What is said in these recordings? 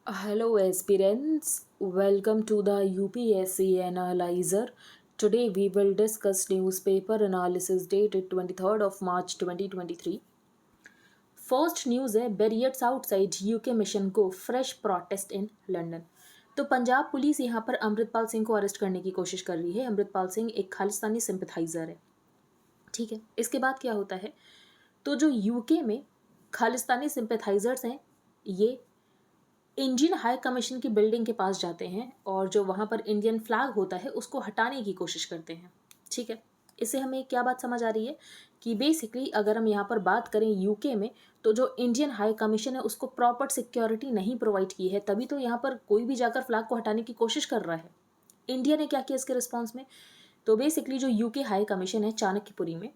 Hello, aspirants. Welcome to the UPSC Analyzer. Today we will discuss newspaper analysis dated 23rd of March 2023. First news है barriers outside UK mission को fresh protest in London. तो Punjab police यहाँ पर अमृतपाल सिंह को arrest करने की कोशिश कर रही है। अमृतपाल सिंह एक खालिस्तानी सिंपथाइजर है। ठीक है, इसके बाद क्या होता है, तो जो यूके में खालिस्तानी सिंपथाइजर्स हैं ये इंडियन हाई कमीशन की बिल्डिंग के पास जाते हैं और जो वहाँ पर इंडियन फ्लैग होता है उसको हटाने की कोशिश करते हैं। ठीक है, इससे हमें क्या बात समझ आ रही है कि बेसिकली अगर हम यहाँ पर बात करें यूके में, तो जो इंडियन हाई कमीशन है उसको प्रॉपर सिक्योरिटी नहीं प्रोवाइड की है, तभी तो यहाँ पर कोई भी जाकर फ्लैग को हटाने की कोशिश कर रहा है। इंडिया ने क्या किया इसके रिस्पॉन्स में, तो बेसिकली जो यूके हाई कमीशन है चाणक्यपुरी में,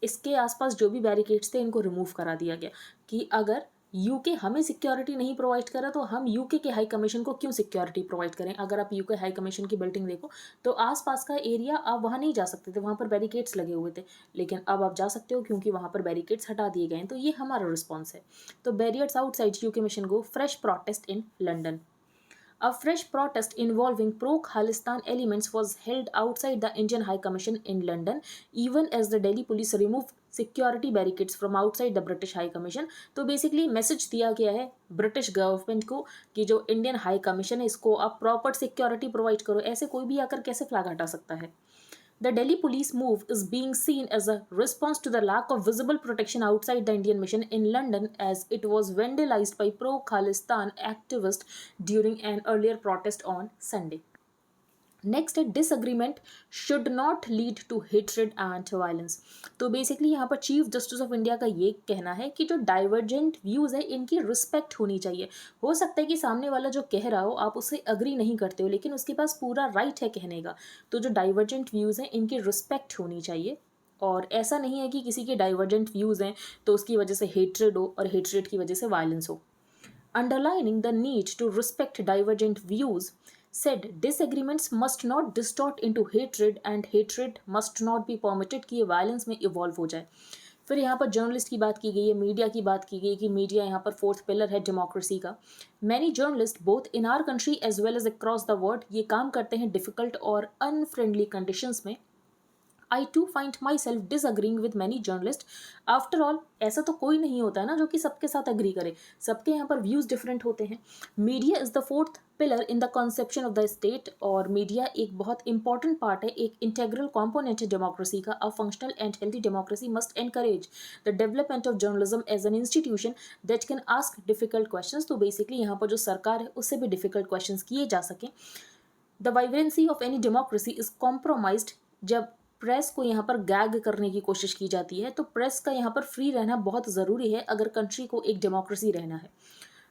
इसके आसपास जो भी बैरिकेड्स थे इनको रिमूव करा दिया गया कि अगर यूके हमें सिक्योरिटी नहीं प्रोवाइड करा तो हम यूके के हाई कमीशन को क्यों सिक्योरिटी प्रोवाइड करें। अगर आप यूके हाई कमीशन की बिल्डिंग देखो तो आसपास का एरिया आप वहाँ नहीं जा सकते थे, वहाँ पर बैरिकेड्स लगे हुए थे, लेकिन अब आप जा सकते हो क्योंकि वहाँ पर बैरिकेड्स हटा दिए गए हैं। तो ये हमारा रिस्पॉन्स है। तो barriers outside UK mission go fresh protest in London. A fresh protest involving pro-Khalistan elements was held outside the Indian High Commission in London, even as the Delhi police removed security barricades from outside the British high commission. तो basically message दिया गया है British government को कि जो Indian high commission है इसको आप प्रॉपर सिक्योरिटी प्रोवाइड करो, ऐसे कोई भी आकर कैसे फ्लैग हटा सकता है। The Delhi police move is being seen as a response to the lack of visible protection outside the Indian mission in London, as it was vandalized by pro-Khalistan activists during an earlier protest on Sunday. Next है disagreement should not lead to hatred and violence. तो basically यहाँ पर chief justice of India का ये कहना है कि जो डाइवर्जेंट व्यूज़ है इनकी रिस्पेक्ट होनी चाहिए। हो सकता है कि सामने वाला जो कह रहा हो आप उससे अग्री नहीं करते हो, लेकिन उसके पास पूरा राइट है कहने का। तो जो डाइवर्जेंट व्यूज़ हैं इनकी रिस्पेक्ट होनी चाहिए, और ऐसा नहीं है कि किसी के डाइवर्जेंट व्यूज़ हैं तो उसकी वजह से हेट्रेड हो और हेट्रेड की वजह से वायलेंस हो। Underlining the need to respect divergent views, said disagreements must not distort into hatred and hatred must not be permitted कि ये वायलेंस में इवॉल्व हो जाए। फिर यहाँ पर जर्नलिस्ट की बात की गई है, मीडिया की बात की गई कि मीडिया यहाँ पर फोर्थ पिलर है डेमोक्रेसी का। Many journalist both in our country as well as across the world ये काम करते हैं डिफिकल्ट और अनफ्रेंडली कंडीशंस में। I to find myself disagreeing with many journalist. After all ऐसा तो कोई नहीं होता है ना जो कि सबके साथ अग्री करे, सबके यहाँ पर व्यूज़ डिफरेंट होते हैं। Media is the fourth pillar in the conception of the state, और मीडिया एक बहुत इंपॉर्टेंट पार्ट है, एक इंटेग्रल कॉम्पोनेंट है डेमोक्रेसी का। A functional and healthy democracy must encourage the development of journalism as an institution that can ask difficult questions. तो basically यहाँ पर जो सरकार है उससे भी डिफिकल्ट क्वेश्चंस किए जा सकें। The vibrancy of any democracy is compromised जब प्रेस को यहाँ पर गैग करने की कोशिश की जाती है। तो प्रेस का यहाँ पर फ्री रहना बहुत ज़रूरी है अगर कंट्री को एक डेमोक्रेसी रहना है।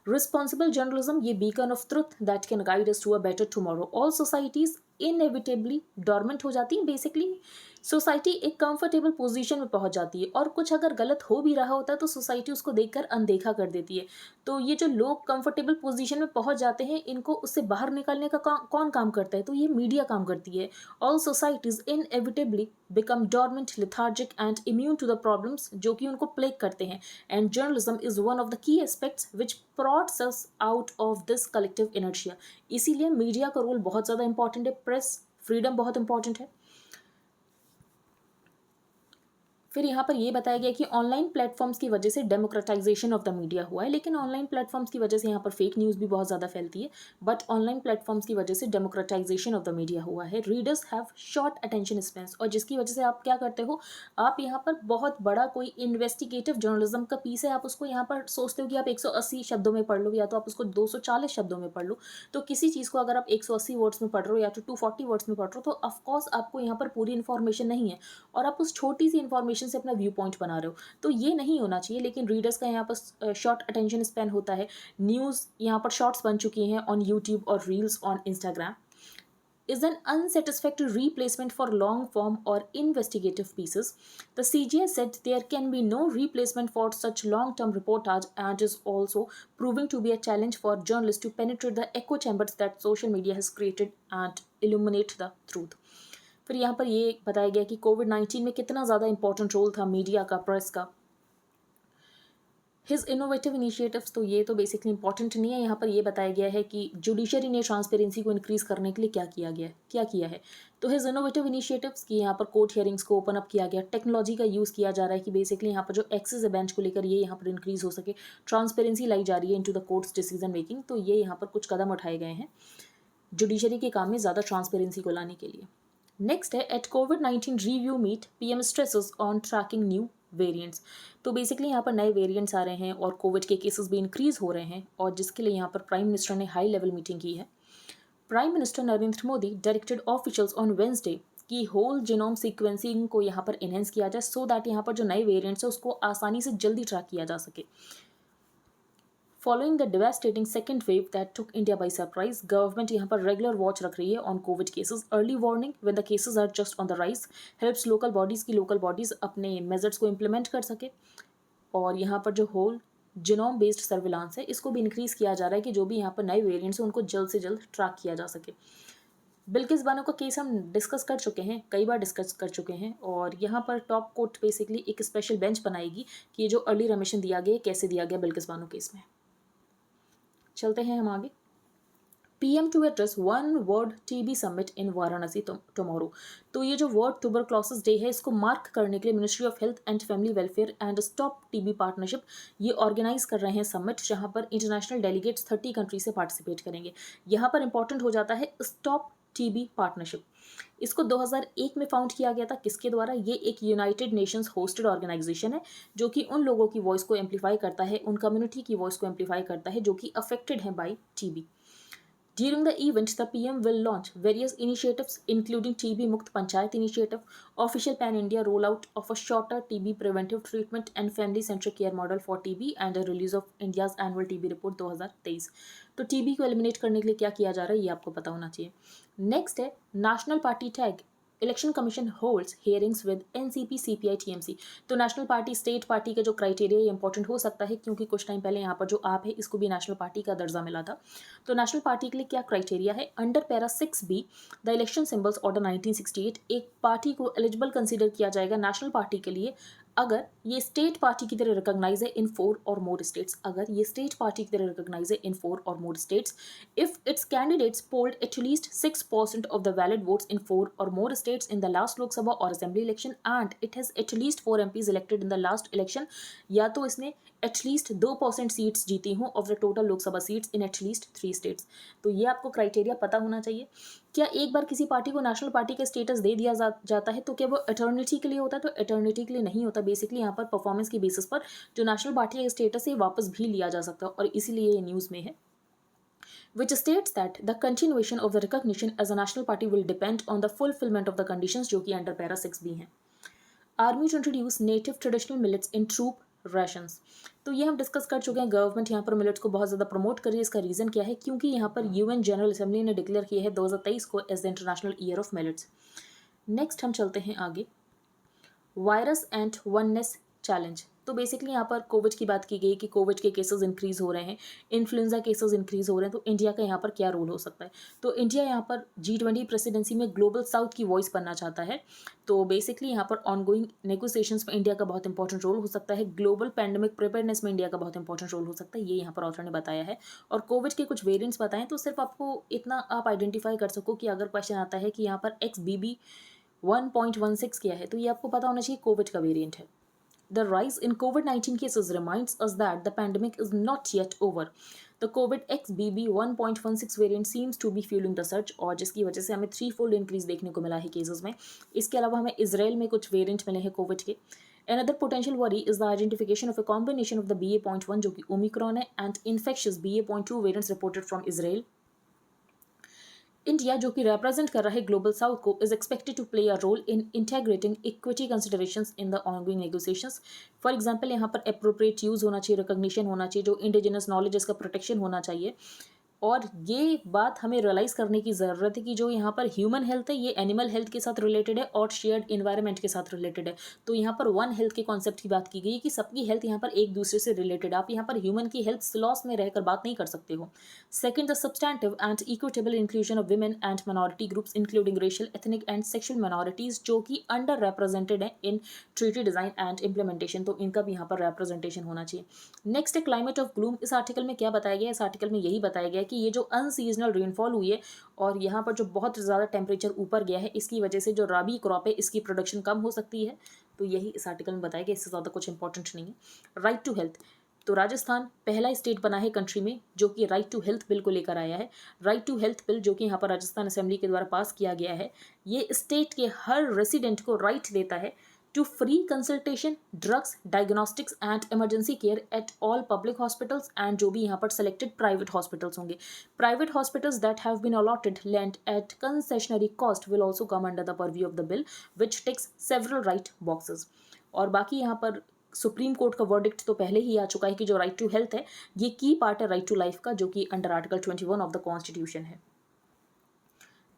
रिस्पॉन्सिबल जर्नलिज्म ये beacon of truth that can guide us to a better tomorrow. All societies inevitably dormant हो जाती हैं। बेसिकली सोसाइटी एक कंफर्टेबल पोजीशन में पहुंच जाती है, और कुछ अगर गलत हो भी रहा होता है तो सोसाइटी उसको देखकर अनदेखा कर देती है। तो ये जो लोग कंफर्टेबल पोजीशन में पहुंच जाते हैं इनको उससे बाहर निकालने का कौन काम करता है, तो ये मीडिया काम करती है। All societies inevitably become dormant, lethargic and immune to the problems जो कि उनको प्लेग करते हैं। And journalism is one of the key aspects which prods us out of this collective inertia। इसीलिए मीडिया का रोल बहुत ज़्यादा इंपॉर्टेंट है, प्रेस फ्रीडम बहुत इंपॉर्टेंट है। फिर यहाँ पर ये बताया गया कि ऑनलाइन प्लेटफॉर्म्स की वजह से डेमोक्रेटाइजेशन ऑफ द मीडिया हुआ है, लेकिन ऑनलाइन प्लेटफॉर्म्स की वजह से यहाँ पर फेक न्यूज़ भी बहुत ज़्यादा फैलती है, बट ऑनलाइन प्लेटफॉर्म्स की वजह से डेमोक्रेटाइजेशन ऑफ द मीडिया हुआ है। Readers have short attention Spence, और जिसकी वजह से आप क्या करते हो, आप यहाँ पर बहुत बड़ा कोई इन्वेस्टिगेटिव जर्नलिज्म का पीस है, आप उसको यहाँ पर सोचते हो कि आप 180 शब्दों में पढ़ लो या तो आप उसको 240 शब्दों में पढ़ लो। तो किसी चीज़ को अगर आप 180 वर्ड्स में पढ़ रहे हो या तो 240 वर्ड्स में पढ़ रहे हो तो ऑफकोर्स आपको यहाँ पर पूरी इन्फॉर्मेशन नहीं है, और आप उस छोटी सी इन्फॉर्मेशन से अपना व्यू पॉइंट बना रहे हो। तो ये नहीं होना चाहिए, लेकिन रीडर्स का यहाँ पर शॉर्ट अटेंशन स्पैन होता है। न्यूज़ यहाँ पर शॉर्ट्स बन चुकी हैं ऑन यूट्यूब और reels on Instagram. Is an unsatisfactory replacement for long form or investigative pieces. The CGI said there can be no replacement for such long term reportage, and is also proving to be a challenge for journalists to penetrate the echo chambers that social media has created and illuminate the truth. फिर यहाँ पर ये बताया गया कि कोविड-19 में कितना ज़्यादा इंपॉर्टेंट रोल था मीडिया का, प्रेस का। हिज इनोवेटिव इनिशिएटिव्स, तो ये तो बेसिकली इंपॉर्टेंट नहीं है, यहाँ पर ये बताया गया है कि जुडिशरी ने ट्रांसपेरेंसी को इंक्रीज करने के लिए क्या किया है। तो हिज इनोवेटिव इनिशिएटिव्स की यहाँ पर कोर्ट हियरिंग्स को ओपन अप किया गया, टेक्नोलॉजी का यूज़ किया जा रहा है कि बेसिकली यहाँ पर जो एक्सेस है बेंच को लेकर ये यहाँ पर इंक्रीज हो सके, ट्रांसपेरेंसी लाई जा रही है into the courts decision making. तो ये यहाँ पर कुछ कदम उठाए गए हैं जुडिशरी के काम में ज़्यादा ट्रांसपेरेंसी को लाने के लिए। नेक्स्ट है एट कोविड-19 review meet PM stresses on tracking new variants. तो बेसिकली यहाँ पर नए वेरिएंट्स आ रहे हैं और कोविड के केसेस भी इंक्रीज हो रहे हैं, और जिसके लिए यहाँ पर प्राइम मिनिस्टर ने हाई लेवल मीटिंग की है। Prime minister Narendra Modi directed officials on Wednesday कि होल जीनोम सीक्वेंसिंग को यहाँ पर एनहेंस किया जाए सो दैट यहाँ पर जो नए वेरिएंट्स है उसको आसानी से जल्दी ट्रैक किया जा सके। Following the devastating second wave that took India by surprise, government यहाँ पर regular watch रख रही है on COVID cases. Early warning when the cases are just on the rise helps local bodies अपने measures को implement कर सके। और यहाँ पर जो whole genome based surveillance है इसको भी इंक्रीज किया जा रहा है कि जो भी यहाँ पर नए वेरिएंट्स हैं उनको जल्द से जल्द ट्रैक किया जा सके। बिल्किस बानो का केस हम डिस्कस कर चुके हैं, कई बार डिस्कस कर चुके हैं, और यहाँ पर टॉप कोर्ट बेसिकली एक स्पेशल बेंच बनाएगी कि ये जो अर्ली रेमिशन दिया गया कैसे दिया गया बिल्किस बानो केस में। चलते हैं हम आगे। PM to address one world TB summit in Varanasi tomorrow. तो ये जो वर्ल्ड ट्यूबरक्लोसिस डे है इसको मार्क करने के लिए ministry of health and family welfare and stop TB partnership ये ऑर्गेनाइज कर रहे हैं समिट, जहां पर इंटरनेशनल डेलीगेट्स 30 कंट्री से पार्टिसिपेट करेंगे। यहाँ पर इंपॉर्टेंट हो जाता है स्टॉप टीबी पार्टनरशिप। इसको 2001 में फाउंड किया गया था। किसके द्वारा? ये एक यूनाइटेड नेशंस होस्टेड ऑर्गेनाइजेशन है जो कि उन लोगों की वॉइस को एम्पलीफाई करता है, उन कम्युनिटी की वॉइस को एम्पलीफाई करता है जो कि अफेक्टेड है by TB. During the event, the PM will launch various initiatives including TB Mukt Panchayat Initiative, official pan-India rollout of a shorter TB preventive treatment and family-centric care model for TB and a release of India's annual TB report 2023। तो TB को eliminate करने के लिए क्या किया जा रहा है ये आपको पता होना चाहिए। नेक्स्ट है national party tag election commission holds hearings with NCP CPI TMC. तो नेशनल पार्टी स्टेट पार्टी का जो क्राइटेरिया ये इंपॉर्टेंट हो सकता है क्योंकि कुछ टाइम पहले यहाँ पर जो आप है इसको भी नेशनल पार्टी का दर्जा मिला था। तो नेशनल पार्टी के लिए क्या क्राइटेरिया है? Under para 6B the election symbols order 1968 एक पार्टी को एलिजिबल कंसिडर किया जाएगा नेशनल पार्टी के लिए अगर ये स्टेट पार्टी की तरह रिकॉग्नाइज है इन 4 और मोर स्टेट्स। अगर ये स्टेट पार्टी की तरह रिकॉग्नाइज है in 4 or more states, if its candidates polled at least 6% of the valid votes in 4 or more states in the last Lok Sabha or assembly election and it has at least 4 MPs elected in the last election, या तो इसने at least 2% seats जीती हूँ of the total Lok Sabha seats in at least 3 states. तो ये आपको criteria पता होना चाहिए। क्या एक बार किसी पार्टी को नेशनल पार्टी का स्टेटस दे दिया जाता है तो क्या वो एटर्निटी के लिए होता है? तो एटर्निटी के लिए नहीं होता। बेसिकली यहाँ पर परफॉर्मेंस की बेसिस पर जो नेशनल पार्टी का स्टेटस है वापस भी लिया जा सकता है, और इसीलिए ये न्यूज़ में है। which states that the continuation of the recognition as a national party will depend on the fulfillment of the conditions जो कि अंडर पैरा 6B हैं। Army to introduce native traditional millets in troop rations. तो ये हम discuss कर चुके हैं। Government यहाँ पर मिलेट्स को बहुत ज़्यादा प्रमोट कर रही है। इसका रीज़न क्या है? क्योंकि यहाँ पर यूएन जनरल असेंबली ने डिक्लेयर किया है 2023 को as the international year of millets. Next हम चलते हैं आगे। Virus and oneness challenge. तो बेसिकली यहाँ पर कोविड की बात की गई कि कोविड के केसेस इंक्रीज हो रहे हैं, इन्फ्लुएंजा केसेस इंक्रीज हो रहे हैं, तो इंडिया का यहाँ पर क्या रोल हो सकता है? तो इंडिया यहाँ पर G20 प्रेसिडेंसी में ग्लोबल साउथ की वॉइस बनना चाहता है। तो बेसिकली यहाँ पर ऑनगोइंग नेगोशिएशंस में इंडिया का बहुत इंपॉर्टेंट रोल हो सकता है। ग्लोबल पैंडेमिक प्रिपेयरनेस में इंडिया का बहुत इंपॉर्टेंट रोल हो सकता है, ये यहाँ पर ऑथर ने बताया है। और कोविड के कुछ वेरिएंट्स बताएं तो सिर्फ आपको इतना आप आइडेंटिफाई कर सको कि अगर क्वेश्चन आता है कि यहाँ पर XBB 1.16 क्या है तो ये आपको पता होना चाहिए कोविड का वेरिएंट है। The rise in COVID-19 cases reminds us that the pandemic is not yet over. The COVID XBB 1.16 variant seems to be fueling the surge, और जिसकी वजह से हमें 3-fold इंक्रीज देखने को मिला है केसेस में। इसके अलावा हमें इसराइल में कुछ वेरिएंट मिले हैं कोविड के। Another potential worry is the identification of a combination of the BA.1 जो कि ओमिक्रॉन है and infectious BA.2 variants reported from Israel. India जो कि रिप्रेजेंट कर रहा है ग्लोबल साउथ को is expected to play a role in integrating equity considerations in the ongoing negotiations. For example यहाँ पर अप्रोप्रिएट यूज़ होना चाहिए, रिकॉग्निशन होना चाहिए, जो इंडिजिनस नॉलेज इसका प्रोटेक्शन होना चाहिए। और ये बात हमें रियलाइज़ करने की ज़रूरत है कि जो यहाँ पर ह्यूमन हेल्थ है ये एनिमल हेल्थ के साथ रिलेटेड है और शेयर्ड इन्वायरमेंट के साथ रिलेटेड है। तो यहाँ पर वन हेल्थ के कॉन्सेप्ट की बात की गई है कि सबकी हेल्थ यहाँ पर एक दूसरे से रिलेटेड। आप यहाँ पर ह्यूमन की हेल्थ लॉस में रहकर बात नहीं कर सकते हो। Second, the substantive and equitable inclusion of women and minority groups including racial, ethnic and sexual minorities जो कि अंडर रिप्रेजेंटेड है इन ट्रीटी डिजाइन एंड इम्प्लीमेंटेशन, तो इनका भी यहाँ पर रिप्रेजेंटेशन होना चाहिए। नेक्स्ट है क्लाइमेट ऑफ ग्लूम। इस आर्टिकल में क्या बताया गया है? इस आर्टिकल में यही बताया गया है कि ये जो अनसीजनल रेनफॉल हुई है और यहाँ पर जो बहुत ज़्यादा टेम्परेचर ऊपर गया है इसकी वजह से जो राबी क्रॉप है इसकी प्रोडक्शन कम हो सकती है। तो यही इस आर्टिकल में बताया गया, इससे ज़्यादा कुछ इंपॉर्टेंट नहीं है। राइट टू हेल्थ, तो राजस्थान पहला स्टेट बना है कंट्री में जो कि राइट टू हेल्थ बिल को लेकर आया है। राइट टू हेल्थ बिल जो कि यहाँ पर राजस्थान असेंबली के द्वारा पास किया गया है, ये स्टेट के हर रेसिडेंट को राइट देता है to free consultation, drugs, diagnostics and emergency care at all public hospitals and जो भी यहाँ पर selected private hospitals होंगे। Private hospitals that have been allotted land at concessionary cost will also come under the purview of the bill, which ticks several right boxes। और बाकी यहाँ पर supreme court का वर्डिक्ट तो पहले ही आ चुका है कि जो राइट टू हेल्थ है ये की पार्ट है राइट टू लाइफ का, जो कि under article 21 of the constitution है।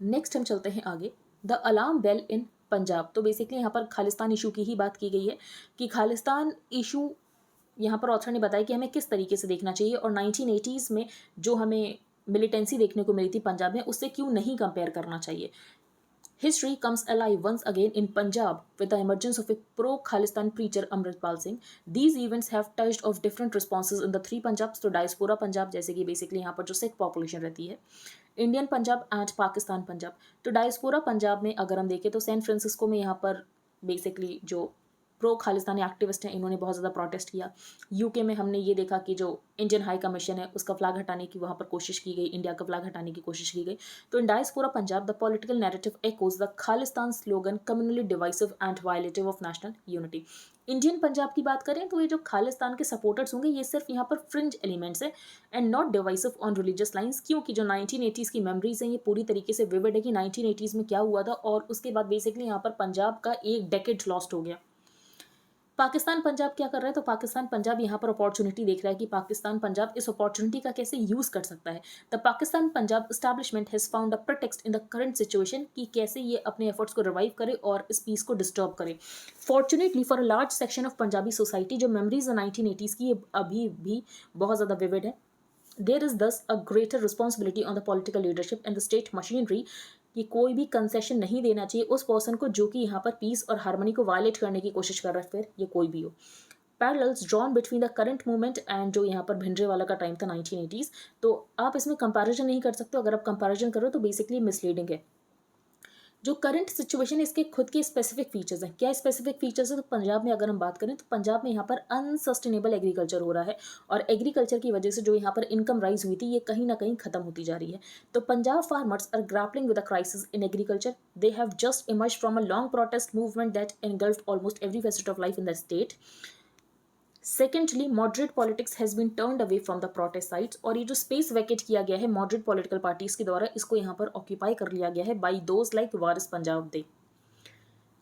नेक्स्ट हम चलते हैं आगे, द अलार्म बेल इन पंजाब। तो बेसिकली यहाँ पर खालिस्तान इशू की ही बात की गई है कि खालिस्तान इशू यहाँ पर ऑथर ने बताया कि हमें किस तरीके से देखना चाहिए और 1980s में जो हमें मिलिटेंसी देखने को मिली थी पंजाब में उससे क्यों नहीं कंपेयर करना चाहिए। History comes alive once again in Punjab with the emergence of a pro-Khalistan preacher Amritpal Singh. These events have touched of different responses in the three Punjabs, तो डायस्पोरा पंजाब जैसे कि बेसिकली यहाँ पर जो सिख पॉपुलेशन रहती है, इंडियन पंजाब एंड पाकिस्तान पंजाब। तो diaspora Punjab में अगर हम देखें तो सैन फ्रांसिस्को में यहाँ पर बेसिकली जो प्रो खालिस्तानी एक्टिविस्ट हैं इन्होंने बहुत ज़्यादा प्रोटेस्ट किया। यूके में हमने ये देखा कि जो इंडियन हाई कमीशन है उसका फ्लैग हटाने की वहाँ पर कोशिश की गई, इंडिया का फ्लैग हटाने की कोशिश की गई। तो in diaspora Punjab the political narrative echoes the Khalistan slogan communally divisive and violative of national unity. Indian Punjab की बात करें तो ये जो खालिस्तान के सपोर्टर्स होंगे ये सिर्फ यहाँ पर फ्रिंज एलिमेंट्स है and not divisive on religious lines, क्योंकि जो 1980s की मेमोरीज हैं ये पूरी तरीके से विविड है कि 1980s में क्या हुआ था और उसके बाद बेसिकली यहाँ पर पंजाब का एक डेकेड लॉस्ट हो गया। पाकिस्तान पंजाब क्या कर रहा है? तो पाकिस्तान पंजाब यहाँ पर अपॉर्चुनिटी देख रहा है कि पाकिस्तान पंजाब इस अपॉर्चुनिटी का कैसे यूज कर सकता है। The Pakistan Punjab establishment has found a pretext in the current situation कि कैसे ये अपने एफर्ट्स को रिवाइव करे और इस पीस को डिस्टर्ब करे। Fortunately for a large section of Punjabi society जो मेमरीज 1980s की अभी भी बहुत ज़्यादा विविड है। देयर इज दस a greater responsibility on the political leadership and the state machinery कि कोई भी कंसेशन नहीं देना चाहिए उस पर्सन को जो कि यहाँ पर पीस और हार्मनी को वायलेट करने की कोशिश कर रहा है, फिर ये कोई भी हो। Parallels drawn between the current movement and जो यहाँ पर भिंडरेवाला का टाइम था 1980s, तो आप इसमें कंपैरिजन नहीं कर सकते। अगर आप कंपैरिजन करो तो बेसिकली मिसलीडिंग है। जो करंट सिचुएशन है इसके खुद के स्पेसिफिक फीचर्स हैं। क्या स्पेसिफिक फीचर्स है? तो पंजाब में अगर हम बात करें तो पंजाब में यहाँ पर अनसस्टेनेबल एग्रीकल्चर हो रहा है और एग्रीकल्चर की वजह से जो यहाँ पर इनकम राइज हुई थी ये कहीं ना कहीं खत्म होती जा रही है। तो Punjab farmers are grappling with a crisis in agriculture. They have just emerged from a long protest movement that engulfed almost every facet of life in the state. Secondly moderate politics has been turned away from the protest sites, और ये जो space वैकेट किया गया है moderate political parties के द्वारा इसको यहाँ पर ऑक्यूपाई कर लिया गया है बाई दोज लाइक वारिस पंजाब दे।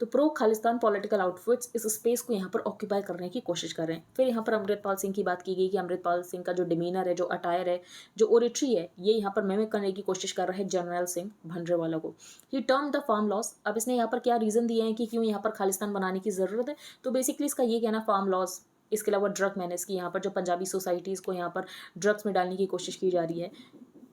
तो प्रो खालिस्तान पॉलिटिकल आउटफिट्स इस स्पेस को यहाँ पर ऑक्यूपाई करने की कोशिश कर रहे हैं। फिर यहाँ पर अमृतपाल सिंह की बात की गई कि अमृतपाल सिंह का जो डिमीनर है, जो अटायर है, जो ओरेट्री है, ये यहाँ पर मेमिक करने की कोशिश कर रहा है जनरल सिंह भंडरेवाला को। ही टर्म द फार्म लॉस। अब इसने यहाँ पर क्या रीज़न दिए हैं कि क्यों यहाँ पर खालिस्तान बनाने की ज़रूरत है? तो बेसिकली इसका ये कहना फार्म लॉस, इसके अलावा ड्रग मैनेज की यहाँ पर जो पंजाबी सोसाइटीज़ को यहाँ पर ड्रग्स में डालने की कोशिश की जा रही है।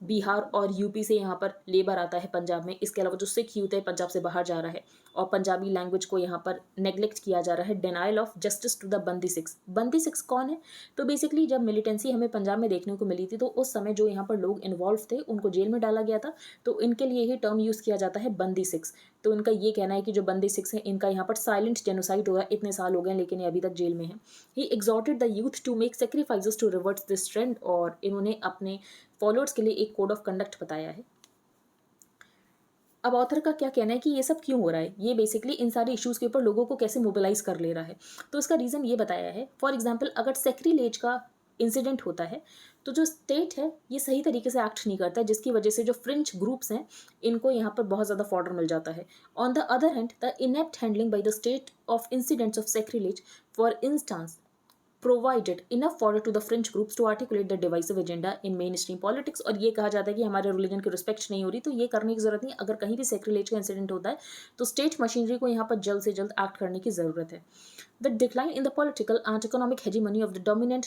बिहार और यूपी से यहाँ पर लेबर आता है पंजाब में। इसके अलावा जो सिख यूथ है पंजाब से बाहर जा रहा है और पंजाबी लैंग्वेज को यहाँ पर नेग्लेक्ट किया जा रहा है। Denial of justice to the Bandi six. Bandi six कौन है? तो बेसिकली जब मिलिटेंसी हमें पंजाब में देखने को मिली थी तो उस समय जो यहाँ पर लोग इन्वॉल्व थे उनको जेल में डाला गया था, तो इनके लिए ही टर्म यूज़ किया जाता है बंदी सिक्स। तो इनका ये कहना है कि जो बंदी सिक्स है इनका यहाँ पर साइलेंट जेनोसाइड हुआ, इतने साल हो गए लेकिन ये अभी तक जेल में है। He exhorted the youth to make sacrifices to revert this trend, और इन्होंने अपने फॉलोअर्स के लिए एक कोड ऑफ कंडक्ट बताया है। अब ऑथर का क्या कहना है कि ये सब क्यों हो रहा है, ये बेसिकली इन सारे इश्यूज़ के ऊपर लोगों को कैसे मोबिलाइज कर ले रहा है। तो इसका रीज़न ये बताया है, फॉर एग्जाम्पल अगर सेक्रीलेज का इंसिडेंट होता है तो जो स्टेट है ये सही तरीके से एक्ट नहीं करता है, जिसकी वजह से जो फ्रेंच ग्रुप्स हैं इनको यहाँ पर बहुत ज़्यादा फॉर्डर मिल जाता है। On the other hand the inept handling by the state of incidents of sacrilege, for instance provided enough fodder to the fringe groups to articulate the divisive agenda in mainstream politics। और ये कहा जाता है कि हमारे religion की respect नहीं हो रही, तो ये करने की जरूरत नहीं। अगर कहीं भी सेक्रिलेज का इंसिडेंट होता है तो स्टेट मशीनरी को यहाँ पर जल्द से जल्द एक्ट करने की जरूरत है। The decline in the political and economic hegemony of the dominant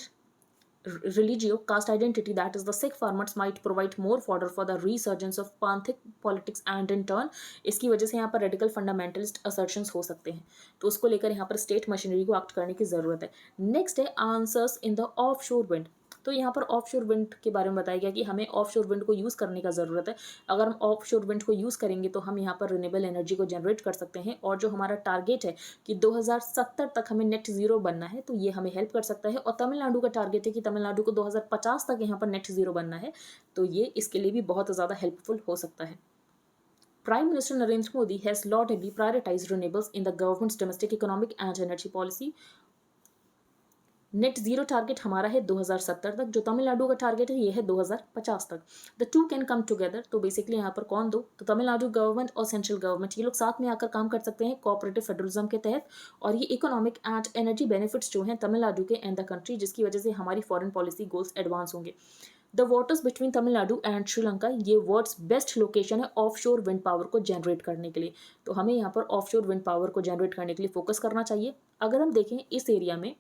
religio caste identity, that is the Sikh farmers, might provide more fodder for the resurgence of panthik politics and in turn इसकी वजह से यहाँ पर radical fundamentalist assertions हो सकते हैं। तो उसको लेकर यहाँ पर स्टेट मशीनरी को एक्ट करने की जरूरत है। नेक्स्ट है आंसर्स इन द ऑफ शोर विंड। तो यहाँ पर ऑफ शोर विंड के बारे में बताया गया कि हमें ऑफ शोर विंड को यूज़ करने का ज़रूरत है। अगर हम ऑफ शोर विंड को यूज़ करेंगे तो हम यहाँ पर रिन्यूएबल एनर्जी को जनरेट कर सकते हैं, और जो हमारा टारगेट है कि 2070 तक हमें नेट ज़ीरो बनना है, तो ये हमें हेल्प कर सकता है। और तमिलनाडु का टारगेट है कि तमिलनाडु को 2050 तक यहाँ पर नेट ज़ीरो बनना है, तो ये इसके लिए भी बहुत ज़्यादा हेल्पफुल हो सकता है। Prime Minister Narendra Modi has laudably prioritized renewables in the government's domestic economic and energy policy। Net zero target हमारा है 2070 तक, जो तमिलनाडु का टारगेट है ये है 2050 तक। The two can come together. तो बेसिकली यहाँ पर कौन दो, तो तमिलनाडु गवर्नमेंट और सेंट्रल गवर्नमेंट, ये लोग साथ में आकर काम कर सकते हैं कोऑपरेटिव फेडरलिज्म के तहत। और ये इकोनॉमिक एंड एनर्जी बेनिफिट्स जो हैं तमिलनाडु के एंड द कंट्री, जिसकी वजह से हमारी फॉरेन पॉलिसी गोल्स एडवांस होंगे। The waters between Tamil Nadu and Sri Lanka, ये वर्ल्ड्स बेस्ट लोकेशन है ऑफ शोर विंड पावर को जनरेट करने के लिए। तो हमें यहाँ पर ऑफ शोर विंड पावर को जनरेट करने के लिए फोकस करना चाहिए। अगर हम देखें इस एरिया में,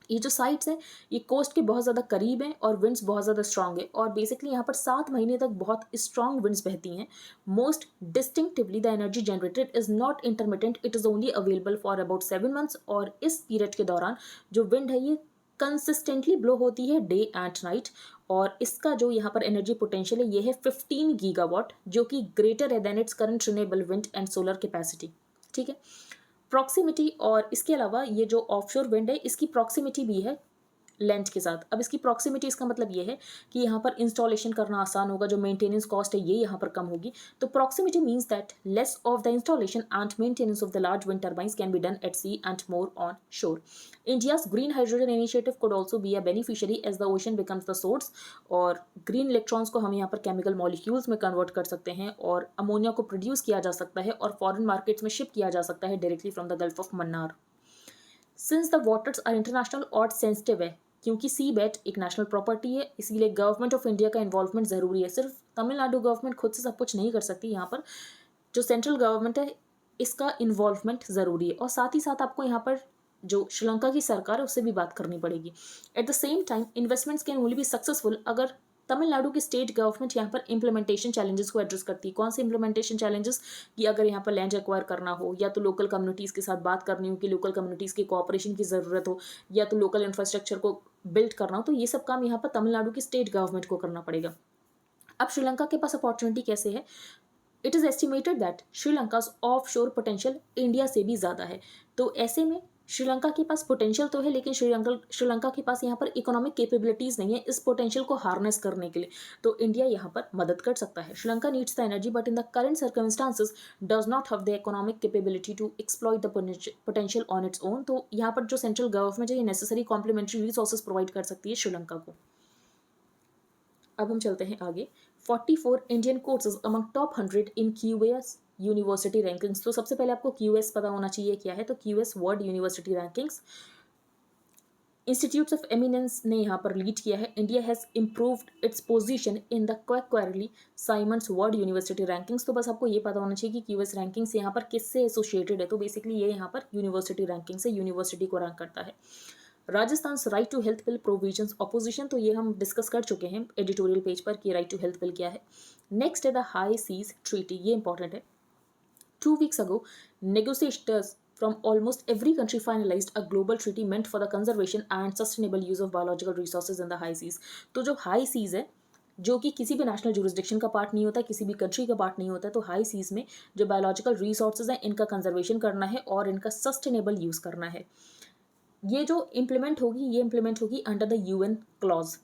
ये जो साइट्स हैं ये कोस्ट के बहुत ज़्यादा करीब हैं और विंड्स बहुत ज़्यादा स्ट्रांग है, और बेसिकली यहाँ पर 7 महीने तक बहुत स्ट्रांग विंड्स बहती हैं। Most distinctively the energy generated is not intermittent, it is only available for about 7 months. और इस पीरियड के दौरान जो विंड है ये कंसिस्टेंटली ब्लो होती है डे एंड नाइट, और इसका जो यहाँ पर एनर्जी पोटेंशियल है ये है 15 गीगावाट, जो कि ग्रेटर है than its current renewable wind and solar capacity. ठीक है, प्रॉक्सिमिटी, और इसके अलावा ये जो ऑफशोर विंड है इसकी प्रॉक्सिमिटी भी है लैंड के साथ। अब इसकी प्रॉक्सिमिटी इसका मतलब ये है कि यहाँ पर इंस्टॉलेशन करना आसान होगा, जो मेंटेनेंस कॉस्ट है ये यहाँ पर कम होगी। तो proximity means that less of the installation and maintenance of the large wind turbines can be done at sea and more on shore. India's green hydrogen initiative could also be a beneficiary as the ocean becomes the source. और green electrons को हम यहाँ पर chemical molecules में convert कर सकते हैं और अमोनिया को प्रोड्यूस किया जा सकता है और फॉरेन मार्केट्स में शिप किया जा सकता है directly from the gulf of Mannar. Since the waters are international और सेंसिटिव है, क्योंकि सी बेट एक नेशनल प्रॉपर्टी है, इसीलिए गवर्नमेंट ऑफ इंडिया का इन्वॉल्वमेंट ज़रूरी है। सिर्फ तमिलनाडु गवर्नमेंट खुद से सब कुछ नहीं कर सकती, यहाँ पर जो सेंट्रल गवर्नमेंट है इसका इन्वॉल्वमेंट ज़रूरी है। और साथ ही साथ आपको यहाँ पर जो श्रीलंका की सरकार है उससे भी बात करनी पड़ेगी। At the same time investments can only be successful अगर तमिलनाडु की स्टेट गवर्नमेंट यहाँ पर इंप्लीमेंटेशन चैलेंजेस को एड्रेस करती है। कौन से इंप्लीमेंटेशन चैलेंजेस, कि अगर यहाँ पर लैंड एक्वायर करना हो, या तो लोकल कम्युनिटीज़ के साथ बात करनी हो कि लोकल कम्युनिटीज़ की कोऑपरेशन की ज़रूरत हो, या तो लोकल इंफ्रास्ट्रक्चर को बिल्ड करना हो, तो ये सब काम यहाँ पर तमिलनाडु की स्टेट गवर्नमेंट को करना पड़ेगा। अब श्रीलंका के पास अपॉर्चुनिटी कैसे है, it is estimated that Sri Lanka's offshore potential India से भी ज़्यादा है। तो ऐसे में श्रीलंका के पास पोटेंशियल तो है, लेकिन श्रीलंका के पास यहाँ पर इकोनॉमिक कैपेबिलिटीज़ नहीं है इस पोटेंशियल को हार्नेस करने के लिए। तो इंडिया यहाँ पर मदद कर सकता है। Sri Lanka needs the energy but in the current circumstances does not have the economic capability to exploit the potential on its own. तो यहाँ पर जो सेंट्रल गवर्नमेंट है ये नेसेसरी कॉम्प्लीमेंट्री रिसोर्सेज प्रोवाइड कर सकती है श्रीलंका को। अब हम चलते हैं आगे। 44 इंडियन कोर्सेज अमंग टॉप 100 इन QS यूनिवर्सिटी रैंकिंग्स। तो सबसे पहले आपको QS पता होना चाहिए क्या है, तो QS world university rankings institutes of eminence ने यहाँ पर लीड किया है। India has improved its position in the quarterly Symonds world university rankings. तो बस आपको ये पता होना चाहिए कि QS रैंकिंग्स यहाँ पर किससे एसोसिएटेड है। तो बेसिकली ये यहाँ पर यूनिवर्सिटी रैंकिंग से यूनिवर्सिटी को रैंक करता है। Rajasthan right to health bill provisions opposition, तो ये हम डिस्कस कर चुके हैं एडिटोरियल पेज पर कि राइट टू हेल्थ बिल क्या है। नेक्स्ट है द हाई सीज ट्रीटी, ये इंपॉर्टेंट है। 2 weeks ago, negotiators from almost every country finalized a global treaty meant for the conservation and sustainable use of biological resources in the high seas। तो जो high seas है, जो कि किसी भी national jurisdiction का पार्ट नहीं होता, किसी भी कंट्री का पार्ट नहीं होता, तो हाई सीज में जो बायोलॉजिकल रिसोर्सेज हैं इनका कंजर्वेशन करना है और इनका सस्टेनेबल यूज़ करना है। ये जो इम्प्लीमेंट होगी ये इम्प्लीमेंट होगी अंडर द UN क्लॉज।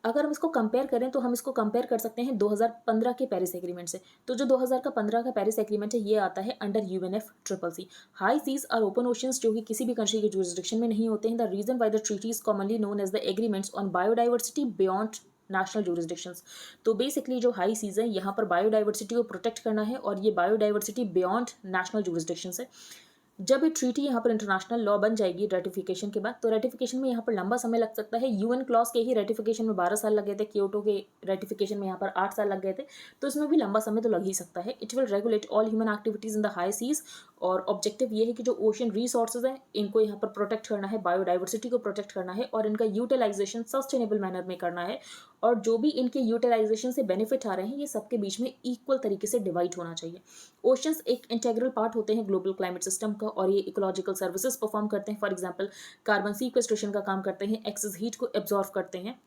अगर हम इसको कंपेयर करें तो हम इसको कंपेयर कर सकते हैं 2015 के पेरिस एग्रीमेंट से। तो जो 2015 का पेरिस एग्रीमेंट है ये आता है अंडर UNFCCC। हाई सीज और ओपन ओशंस जो कि किसी भी कंट्री के जुरिस्डिक्शन में नहीं होते हैं। The reason why the treaty is commonly known as the agreements on biodiversity beyond national jurisdictions. तो बेसिकली जो हाई सीज है यहाँ पर बायोडाइवर्सिटी को प्रोटेक्ट करना है और ये बायोडाइवर्सिटी बियॉन्ड नेशनल जुरिस्डिक्शंस है। जब ये ट्रीटी यहाँ पर इंटरनेशनल लॉ बन जाएगी रेटिफिकेशन के बाद, तो रेटिफिकेशन में यहाँ पर लंबा समय लग सकता है। यूएन क्लॉज के ही रेटिफिकेशन में 12 साल लग गए थे, क्योटो के रेटिफिकेशन में यहाँ पर 8 साल लग गए थे, तो इसमें भी लंबा समय तो लग ही सकता है। It will regulate all human activities in the high seas, और ऑब्जेक्टिव ये है कि जो ओशन रिसोर्सेज हैं इनको यहाँ पर प्रोटेक्ट करना है, बायोडाइवर्सिटी को प्रोटेक्ट करना है, और इनका यूटिलाइजेशन सस्टेनेबल मैनर में करना है, और जो भी इनके यूटिलाइजेशन से बेनिफिट आ रहे हैं ये सबके बीच में इक्वल तरीके से डिवाइड होना चाहिए। ओशंस एक इंटेग्रल पार्ट होते हैं ग्लोबल क्लाइमेट सिस्टम का, और ये इकोलॉजिकल सर्विसेज परफॉर्म करते हैं। फॉर एग्जांपल कार्बन सीक्वेस्ट्रेशन का काम करते हैं, एक्सेस हीट को एब्जॉर्व करते हैं।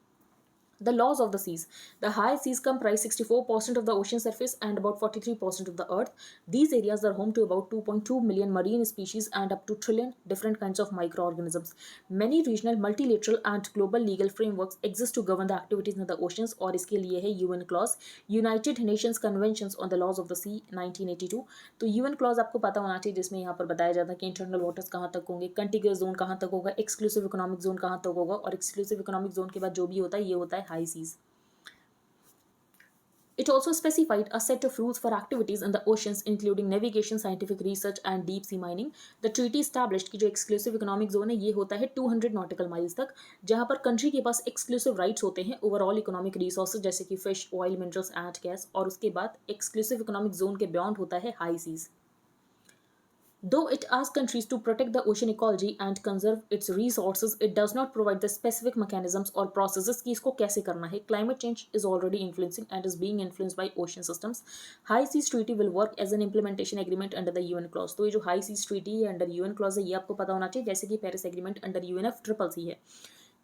The laws of the seas. The high seas comprise 64% of the ocean surface and about 43% of the earth. These areas are home to about 2.2 million marine species and up to trillion different kinds of microorganisms. Many regional, multilateral and global legal frameworks exist to govern the activities in the oceans, और इसके लिए है UN clause, United Nations Conventions on the Laws of the Sea 1982। तो UN clause आपको पता होना चाहिए, जिसमें यहाँ पर बताया जाता है कि इंटरनल वाटर्स कहाँ तक होंगे, कंटिग्यूअस जोन कहाँ तक होगा, एक्सक्लूसिव इकोनॉमिक जोन कहाँ तक होगा, और एक्सक्लूसिव इकोनॉमिक जोन के बाद जो भी होता है ये होता है high seas. It also specified a set of rules for activities in the oceans, including navigation, scientific research, and deep sea mining. The treaty established कि जो exclusive economic zone है ये होता है 200 nautical miles तक, जहाँ पर कंट्री के पास exclusive rights होते हैं ओवरऑल इकोनॉमिक रिसोर्सेज जैसे कि fish, oil, minerals and gas, और उसके बाद exclusive economic zone के बियॉन्ड होता है high seas. Though it asks countries to protect the ocean ecology and conserve its resources, it does not provide the specific mechanisms or processes कि इसको कैसे करना है। Climate change is already influencing and is being influenced by ocean systems. High Seas Treaty will work as an implementation agreement under the UN clause। तो ये जो High Seas Treaty है under UN clause है ये आपको पता होना चाहिए, जैसे कि पेरिस एग्रीमेंट अंडर UNFCCC है।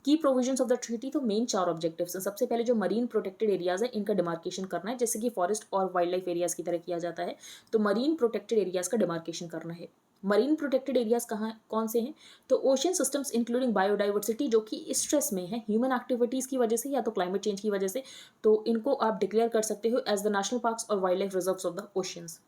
की प्रोविजंस ऑफ द ट्रीटी, तो मेन 4 ऑब्जेक्टिव्स हैं। सबसे पहले जो मरीन प्रोटेक्टेड एरियाज है इनका डिमार्केशन करना है, जैसे कि फॉरेस्ट और वाइल्ड लाइफ एरियाज की तरह किया जाता है। तो मरीन प्रोटेक्टेड एरियाज का डिमार्केशन करना है। मरीन प्रोटेक्टेड एरियाज कहाँ कौन से हैं, तो ओशन सिस्टम्स इंक्लूडिंग बायोडाइवर्सिटी जो कि स्ट्रेस में है ह्यूमन एक्टिविटीज की वजह से या तो क्लाइमेट चेंज की वजह से, तो इनको आप डिक्लेयर कर सकते हो एज द नेशनल पार्क्स और wild life reserves of the oceans.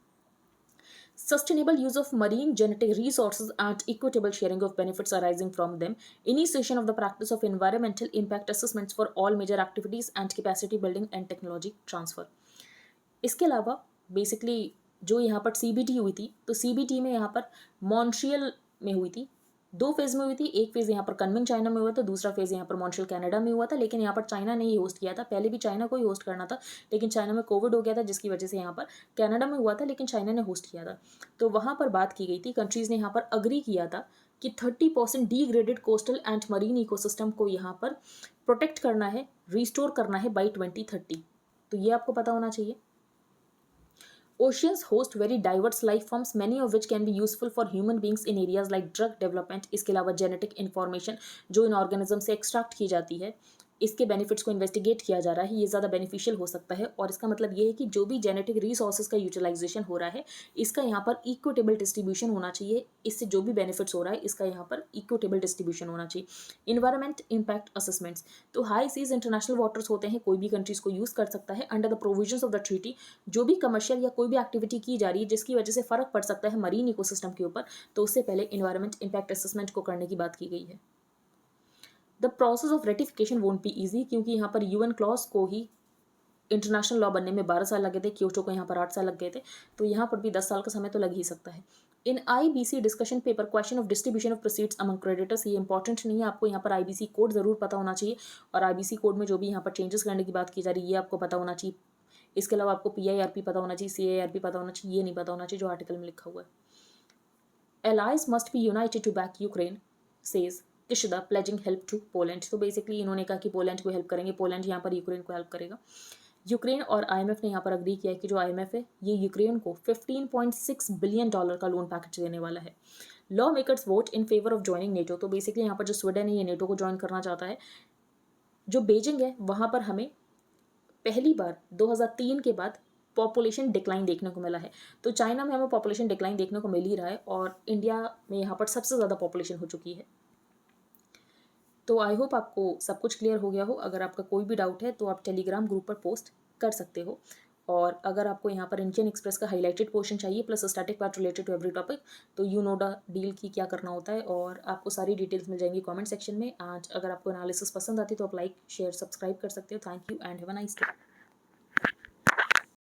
Sustainable use of marine genetic resources and equitable sharing of benefits arising from them. Initiation of the practice of environmental impact assessments for all major activities and capacity building and technology transfer. इसके अलावा basically जो यहाँ पर CBT हुई थी, तो CBT में यहाँ पर मॉन्ट्रियल में हुई थी, 2 फेज में हुई थी। एक फेज यहाँ पर कनमिंग चाइना में हुआ था, दूसरा फेज यहाँ पर मॉन्ट्रियल कनाडा में हुआ था, लेकिन यहाँ पर चाइना ने ही होस्ट किया था। पहले भी चाइना को ही होस्ट करना था, लेकिन चाइना में कोविड हो गया था जिसकी वजह से यहाँ पर कनाडा में हुआ था, लेकिन चाइना ने होस्ट किया था। तो वहाँ पर बात की गई थी, कंट्रीज़ ने यहाँ पर अग्री किया था कि 30% degraded coastal and marine ecosystem को यहाँ पर प्रोटेक्ट करना है, रिस्टोर करना है बाई 2030। तो ये आपको पता होना चाहिए। Oceans host very diverse life forms, many of which can be useful for human beings in areas like drug development। इसके अलावा जेनेटिक इन्फॉर्मेशन जो इन ऑर्गेनिज्म से एक्सट्रैक्ट की जाती है, इसके बेनिफिट्स को इन्वेस्टिगेट किया जा रहा है, ये ज़्यादा बेनिफिशियल हो सकता है। और इसका मतलब ये है कि जो भी जेनेटिक रिसोर्सेज का यूटिलाइजेशन हो रहा है इसका यहाँ पर इक्विटेबल डिस्ट्रीब्यूशन होना चाहिए। इससे जो भी बेनिफिट्स हो रहा है इसका यहाँ पर इक्विटेबल डिस्ट्रीब्यूशन होना चाहिए। इन्वायरमेंट इम्पैक्ट असेसमेंट्स, तो हाई सीज इंटरनेशनल वाटर्स होते हैं, कोई भी कंट्रीज को यूज़ कर सकता है under the provisions of the treaty. जो भी कमर्शियल या कोई भी एक्टिविटी की जा रही है जिसकी वजह से फ़र्क पड़ सकता है मरीन इकोसिस्टम के ऊपर, तो उससे पहले इन्वायरमेंट इम्पैक्ट असेसमेंट को करने की बात की गई है। The process of ratification won't be easy, क्योंकि यहाँ पर यूएन क्लॉज को ही इंटरनेशनल लॉ बनने में 12 साल लगे थे, क्योटो को यहाँ पर 8 साल लग गए थे, तो यहाँ पर भी 10 साल का समय तो लग ही सकता है। In IBC discussion paper question of distribution of proceeds among creditors, ये इंपॉर्टेंट नहीं है, आपको यहाँ पर आईबीसी कोड जरूर पता होना चाहिए, और आईबीसी कोड में जो भी यहाँ पर चेंजेस करने की बात की जा रही है ये आपको पता होना चाहिए। इसके अलावा आपको पीआईआरपी पता होना चाहिए, सीआईआरपी पता होना चाहिए, ये नहीं पता होना चाहिए जो आर्टिकल में लिखा हुआ है। Allies must be united to back Ukraine, says Kishida, pledging help to Poland. तो बेसिकली इन्होंने कहा कि पोलैंड को हेल्प करेंगे, पोलैंड यहाँ पर यूक्रेन को हेल्प करेगा। यूक्रेन और आईएमएफ ने यहाँ पर अग्री किया है कि जो आईएमएफ है ये यूक्रेन को $15.6 बिलियन का लोन पैकेज देने वाला है। Law makers vote in favour of joining NATO, तो बेसिकली यहाँ पर जो स्वीडन है ये नेटो को ज्वाइन करना चाहता है। जो बीजिंग है वहाँ पर हमें पहली बार 2003 के बाद पॉपुलेशन डिक्लाइन देखने को मिला है। तो चाइना में हमें पॉपुलेशन डिक्लाइन देखने को मिल ही रहा है, और इंडिया में यहाँ पर सबसे ज़्यादा पॉपुलेशन हो चुकी है। तो आई होप आपको सब कुछ क्लियर हो गया हो। अगर आपका कोई भी डाउट है तो आप टेलीग्राम ग्रुप पर पोस्ट कर सकते हो, और अगर आपको यहाँ पर इंडियन एक्सप्रेस का हाईलाइटेड पोर्शन चाहिए plus static part related to every topic, तो यू नो द डील की क्या करना होता है, और आपको सारी डिटेल्स मिल जाएंगी कमेंट सेक्शन में। आज अगर आपको एनालिसिस पसंद आती है तो आप लाइक शेयर सब्सक्राइब कर सकते हो। Thank you and have a nice day.